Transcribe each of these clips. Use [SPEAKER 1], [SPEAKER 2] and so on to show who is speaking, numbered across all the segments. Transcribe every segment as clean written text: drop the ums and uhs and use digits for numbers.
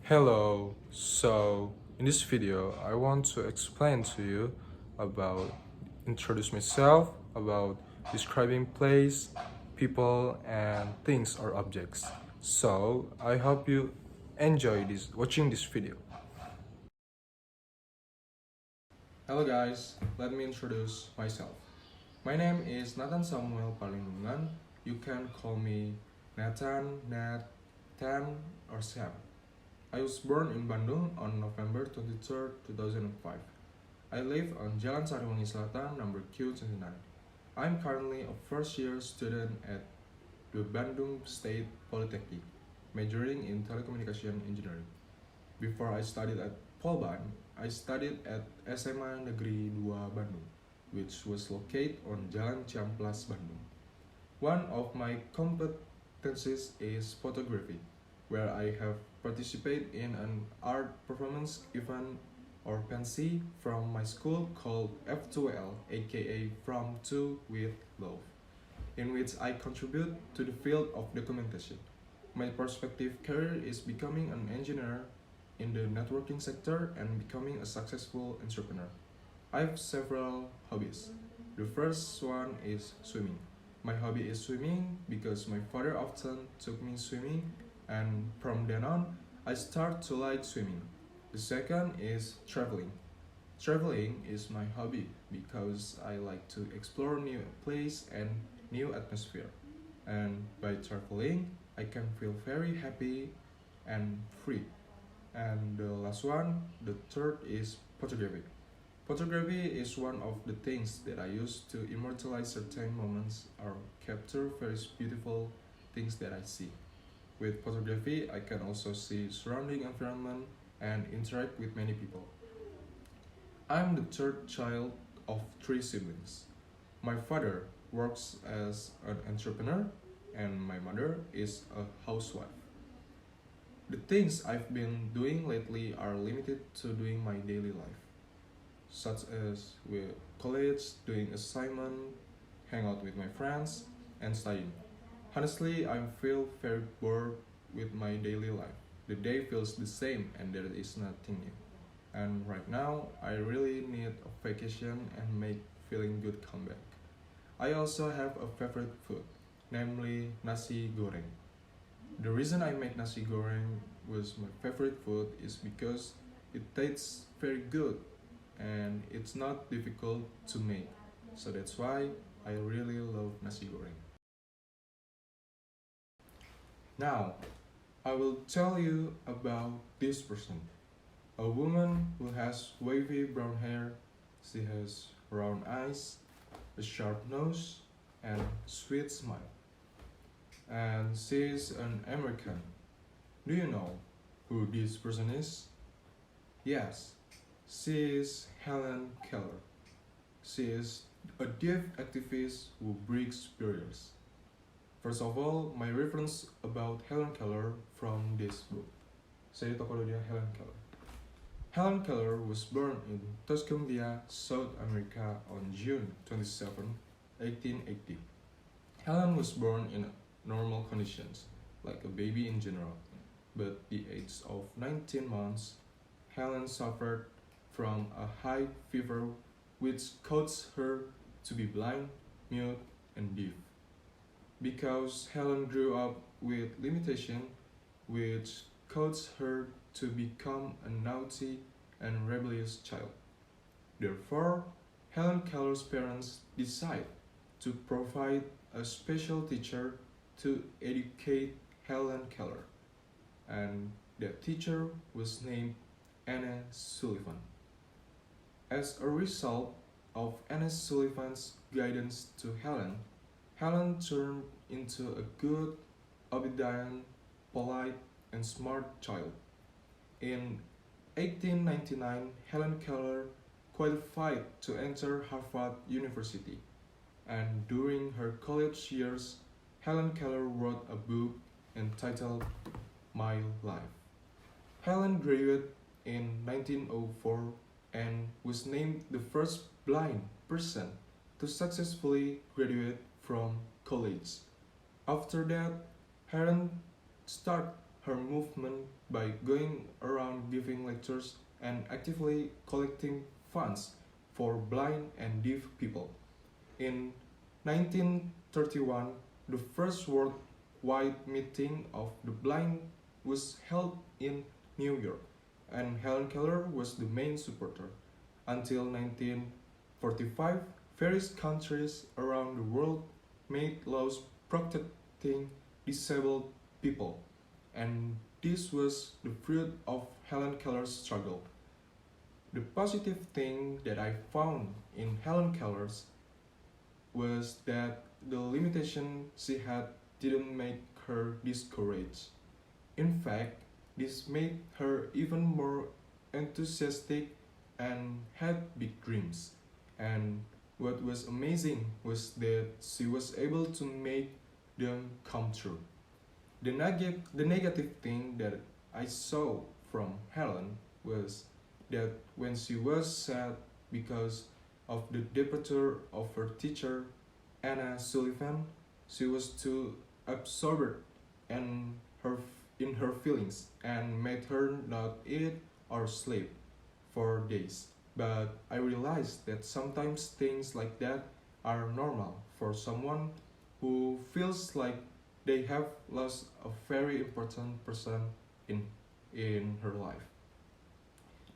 [SPEAKER 1] Hello, so in this video I want to explain to you about introduce myself, about describing place, people and things or objects. So I hope you enjoy watching this video. Hello guys, let me introduce myself. My name is Nathan Samuel Parlindungan. You can call me Nathan, Nat, Tan or Sam. I was born in Bandung on November 23rd, 2005. I live on Jalan Sariwangi Selatan, number Q29. I'm currently a first-year student at the Bandung State Polytechnic, majoring in Telecommunication Engineering. Before I studied at Polban, I studied at SMA Negeri 2 Bandung, which was located on Jalan Ciamplas, Bandung. One of my competencies is photography, where I have participated in an art performance event or PNC from my school called F2L, aka From To With Love, in which I contribute to the field of documentation. My prospective career is becoming an engineer in the networking sector and becoming a successful entrepreneur. I have several hobbies. The first one is swimming. My hobby is swimming because my father often took me swimming, and from then on, I start to like swimming. The second is traveling. Traveling is my hobby because I like to explore new place and new atmosphere. And by traveling, I can feel very happy and free. And the last one, the third is photography. Photography is one of the things that I use to immortalize certain moments or capture very beautiful things that I see. With photography, I can also see surrounding environment and interact with many people. I'm the third child of three siblings. My father works as an entrepreneur and my mother is a housewife. The things I've been doing lately are limited to doing my daily life, such as with college, doing assignment, hang out with my friends, and studying. Honestly, I feel very bored with my daily life. The day feels the same and there is nothing new. And right now, I really need a vacation and make feeling good comeback. I also have a favorite food, namely nasi goreng. The reason I make nasi goreng was my favorite food is because it tastes very good and it's not difficult to make. So that's why I really love nasi goreng. Now, I will tell you about this person. A woman who has wavy brown hair, she has round eyes, a sharp nose, and sweet smile. And she is an American. Do you know who this person is? Yes, she is Helen Keller. She is a deaf activist who breaks barriers. First of all, my reference about Helen Keller from this book. Saya tokoh dia Helen Keller. Helen Keller was born in Tuscumbia, South America on June 27, 1880. Helen was born in normal conditions, like a baby in general, but at the age of 19 months, Helen suffered from a high fever which caused her to be blind, mute, and deaf. Because Helen grew up with limitation, which caused her to become a naughty and rebellious child. Therefore, Helen Keller's parents decided to provide a special teacher to educate Helen Keller, and that teacher was named Anna Sullivan. As a result of Anna Sullivan's guidance to Helen, Helen turned into a good, obedient, polite, and smart child. In 1899, Helen Keller qualified to enter Harvard University, and during her college years, Helen Keller wrote a book entitled My Life. Helen graduated in 1904 and was named the first blind person to successfully graduate from college. After that, Helen started her movement by going around giving lectures and actively collecting funds for blind and deaf people. In 1931, the first worldwide meeting of the blind was held in New York, and Helen Keller was the main supporter. Until 1945, various countries around the world made laws protecting disabled people, and this was the fruit of Helen Keller's struggle. The positive thing that I found in Helen Keller's was that the limitation she had didn't make her discouraged. In fact, this made her even more enthusiastic and had big dreams. And what was amazing was that she was able to make them come true. The negative thing that I saw from Helen was that when she was sad because of the departure of her teacher, Anna Sullivan, she was too absorbed in her feelings and made her not eat or sleep for days. But I realized that sometimes things like that are normal for someone who feels like they have lost a very important person in her life.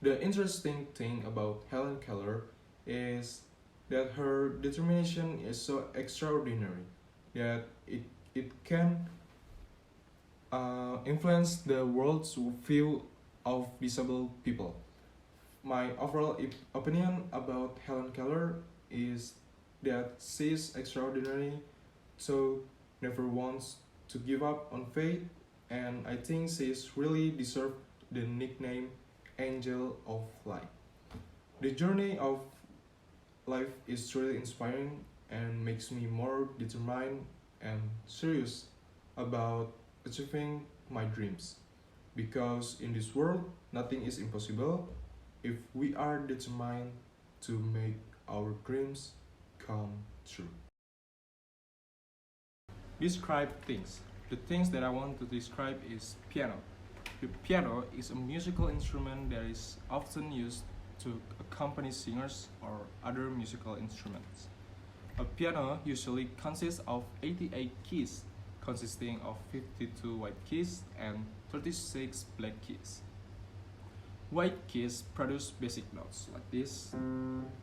[SPEAKER 1] The interesting thing about Helen Keller is that her determination is so extraordinary that it can influence the world's view of disabled people. My overall opinion about Helen Keller is that she is extraordinary, so never wants to give up on faith, and I think she is really deserved the nickname Angel of Light. The journey of life is truly inspiring and makes me more determined and serious about achieving my dreams. Because in this world, nothing is impossible if we are determined to make our dreams come true. Describe things. The things that I want to describe is piano. The piano is a musical instrument that is often used to accompany singers or other musical instruments. A piano usually consists of 88 keys, consisting of 52 white keys and 36 black keys. White keys produce basic notes like this,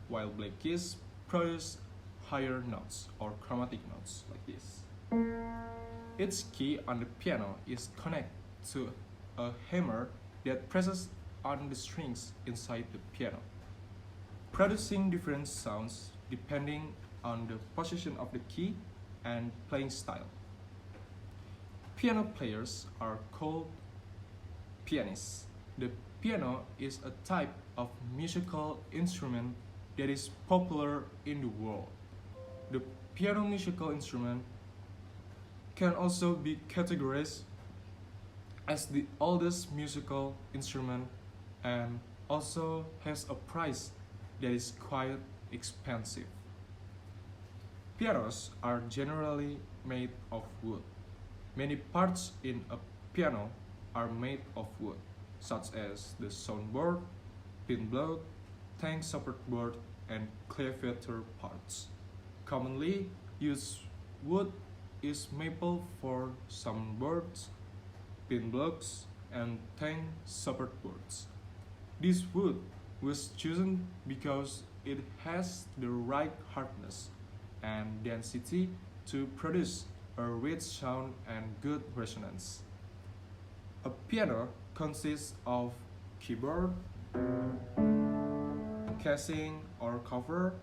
[SPEAKER 1] while black keys produce higher notes or chromatic notes like this. Each key on the piano is connected to a hammer that presses on the strings inside the piano, producing different sounds depending on the position of the key and playing style. Piano players are called pianists. The piano is a type of musical instrument that is popular in the world. The piano musical instrument can also be categorized as the oldest musical instrument and also has a price that is quite expensive. Pianos are generally made of wood. Many parts in a piano are made of wood, such as the soundboard, pin block, tank support board, and claviature parts. Commonly used wood is maple for soundboards, pin blocks, and tank support boards. This wood was chosen because it has the right hardness and density to produce a rich sound and good resonance. A piano consists of keyboard, casing or cover,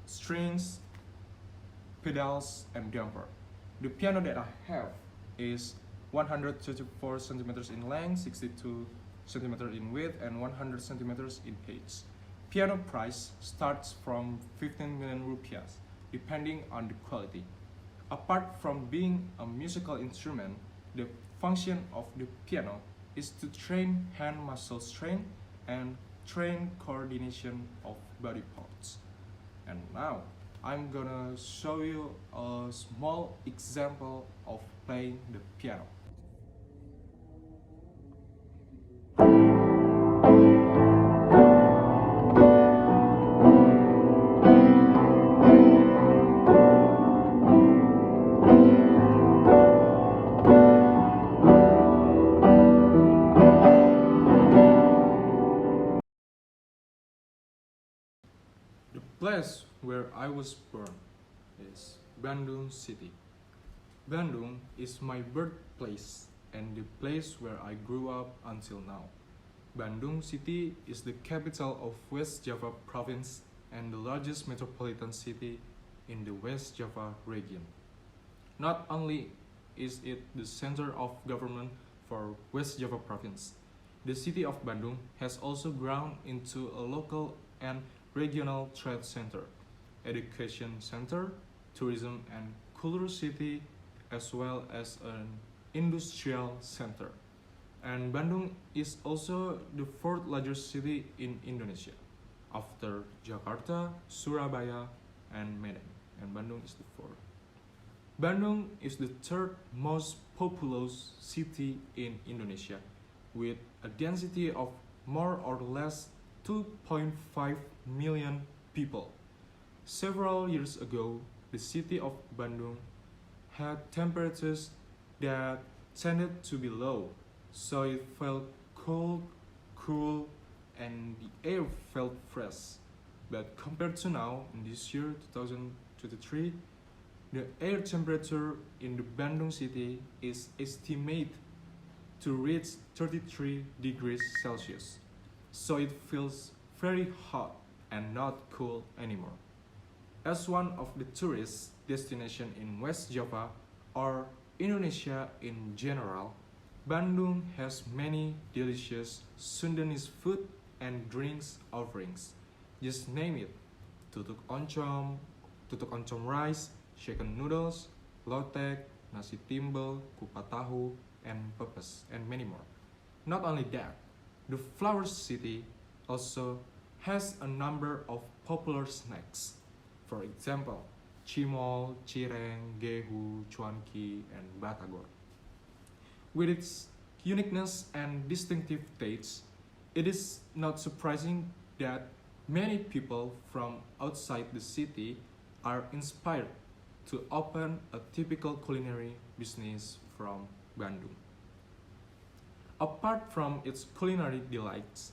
[SPEAKER 1] strings, pedals, and damper. The piano that I have is 134 centimeters in length, 62 centimeters in width, and 100 centimeters in height. Piano price starts from 15 million rupiahs, depending on the quality. Apart from being a musical instrument, the function of the piano is to train hand muscle strength and train coordination of body parts. And now, I'm gonna show you a small example of playing the piano. The place where I was born is Bandung City. Bandung is my birthplace and the place where I grew up until now. Bandung City is the capital of West Java province and the largest metropolitan city in the West Java region. Not only is it the center of government for West Java province, the city of Bandung has also grown into a local and regional trade center, education center, tourism and cultural city, as well as an industrial center. And Bandung is also the fourth largest city in Indonesia, after Jakarta, Surabaya, and Medan. And Bandung is the fourth. Bandung is the third most populous city in Indonesia, with a density of more or less 2.5 million people. Several years ago, the city of Bandung had temperatures that tended to be low, so it felt cold, cool, and the air felt fresh. But compared to now, in this year 2023, the air temperature in the Bandung city is estimated to reach 33 degrees Celsius. So it feels very hot and not cool anymore. As one of the tourist destinations in West Java or Indonesia in general, Bandung has many delicious Sundanese food and drinks offerings. Just name it: tutuk oncom rice, chicken noodles, lotek, nasi timbel, kupat tahu, and pepes, and many more. Not only that, the Flower City also has a number of popular snacks. For example, cimol, cireng, gehu, cuanki, and batagor. With its uniqueness and distinctive tastes, it is not surprising that many people from outside the city are inspired to open a typical culinary business from Bandung. Apart from its culinary delights,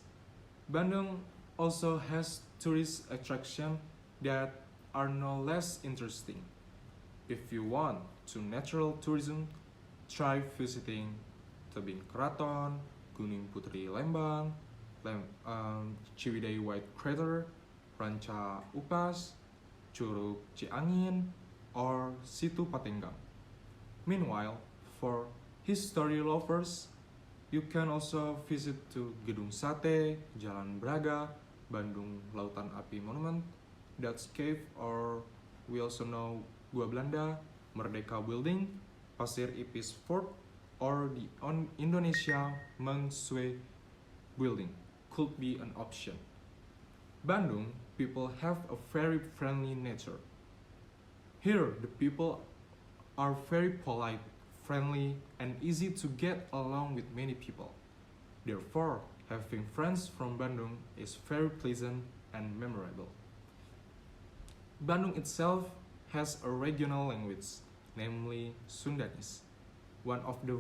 [SPEAKER 1] Bandung also has tourist attractions that are no less interesting. If you want to natural tourism, try visiting Tebing Keraton, Gunung Putri Lembang, Ciwidey White Crater, Ranca Upas, Curug Ciangin, or Situ Patenggang. Meanwhile, for history lovers, you can also visit to Gedung Sate, Jalan Braga, Bandung Lautan Api Monument, Dutch Cave, or we also know Gua Belanda, Merdeka Building, Pasir Ipis Fort, or the Indonesia Mengshui Building could be an option. Bandung people have a very friendly nature. Here, the people are very polite, friendly, and easy to get along with many people. Therefore, having friends from Bandung is very pleasant and memorable. Bandung itself has a regional language, namely Sundanese. One of the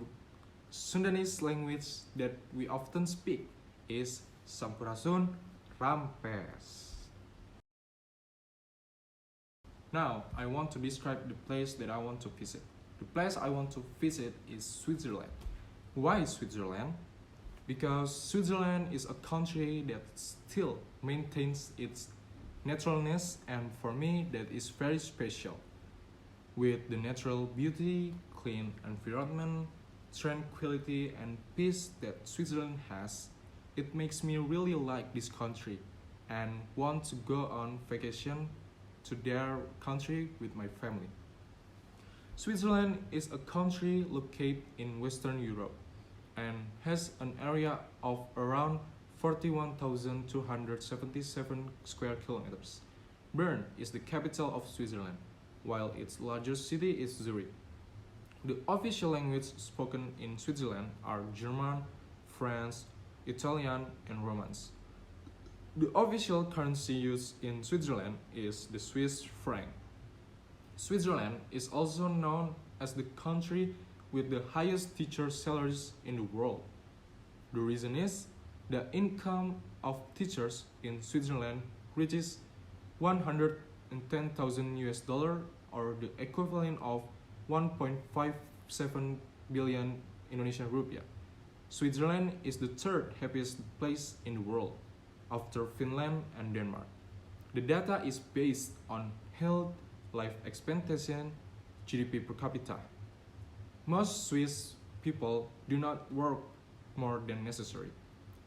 [SPEAKER 1] Sundanese language that we often speak is Sampurasun Rampes. Now, I want to describe the place that I want to visit. The place I want to visit is Switzerland. Why Switzerland? Because Switzerland is a country that still maintains its naturalness, and for me that is very special. With the natural beauty, clean environment, tranquility and peace that Switzerland has, it makes me really like this country and want to go on vacation to their country with my family. Switzerland is a country located in Western Europe and has an area of around 41,277 square kilometers. Bern is the capital of Switzerland, while its largest city is Zurich. The official languages spoken in Switzerland are German, French, Italian, and Romance. The official currency used in Switzerland is the Swiss franc. Switzerland is also known as the country with the highest teacher salaries in the world. The reason is the income of teachers in Switzerland reaches 110,000 US dollar or the equivalent of 1.57 billion Indonesian rupiah. Switzerland is the third happiest place in the world after Finland and Denmark. The data is based on health, life expectancy, GDP per capita. Most Swiss people do not work more than necessary.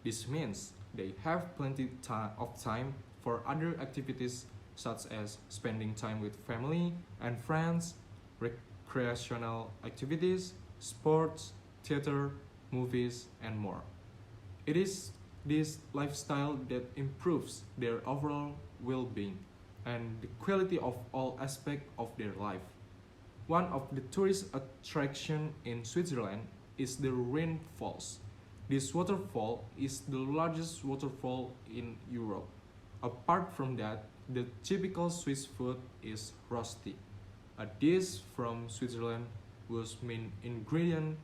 [SPEAKER 1] This means they have plenty of time for other activities such as spending time with family and friends, recreational activities, sports, theater, movies, and more. It is this lifestyle that improves their overall well-being and the quality of all aspects of their life. One of the tourist attractions in Switzerland is the Rhine Falls. This waterfall is the largest waterfall in Europe. Apart from that, the typical Swiss food is rosti, a dish from Switzerland whose main ingredient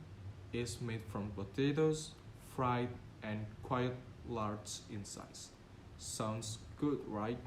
[SPEAKER 1] is made from potatoes, fried and quite large in size. Sounds good, right?